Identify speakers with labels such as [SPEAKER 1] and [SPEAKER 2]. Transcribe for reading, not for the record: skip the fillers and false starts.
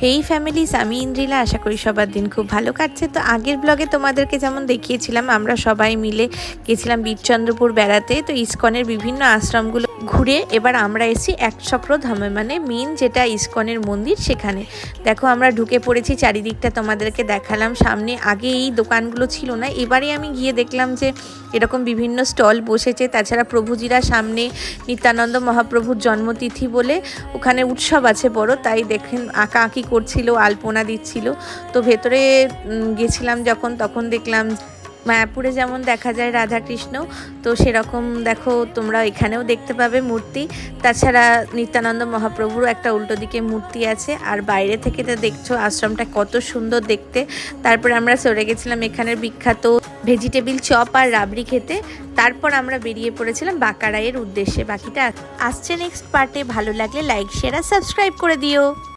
[SPEAKER 1] হেই families, আমি ইন্দ্রিলা। আশা করি সবার দিন খুব ভালো কাটছে। তো আগের ব্লগে তোমাদেরকে যেমন দেখিয়েছিলাম, আমরা সবাই মিলে গেছিলাম বীরচন্দ্রপুর বেড়াতে। তো ইসকনের বিভিন্ন আশ্রমগুলো ঘুরে এবার আমরা এসেছি একচক্র ধামে, মানে মেন যেটা ইসকনের মন্দির সেখানে। দেখো আমরা ঢুকে পড়েছি, চারিদিকটা তোমাদেরকে দেখালাম। সামনে আগে এই দোকানগুলো ছিল না, এবারে আমি গিয়ে দেখলাম যে এরকম বিভিন্ন স্টল বসেছে। তাছাড়া প্রভুজিরা সামনে নিত্যানন্দ মহাপ্রভুর জন্মতিথি বলে ওখানে উৎসব আছে বড়, তাই দেখেন আঁকা আঁকি করছিল, আলপনা দিচ্ছিল। তো ভেতরে গেছিলাম যখন, তখন দেখলাম মায়াপুরে যেমন দেখা যায় রাধাকৃষ্ণ, তো সেরকম দেখো তোমরা এখানেও দেখতে পাবে মূর্তি। তাছাড়া নিত্যানন্দ মহাপ্রভুরও একটা উল্টো দিকে মূর্তি আছে। আর বাইরে থেকে তো দেখছো আশ্রমটা কত সুন্দর দেখতে। তারপরে আমরা চলে গেছিলাম এখানের বিখ্যাত ভেজিটেবিল চপ আর রাবড়ি খেতে। তারপর আমরা বেরিয়ে পড়েছিলাম বাঁকারাইয়ের উদ্দেশ্যে। বাকিটা আসছে নেক্সট পার্টে। ভালো লাগলে লাইক, শেয়ার আর সাবস্ক্রাইব করে দিও।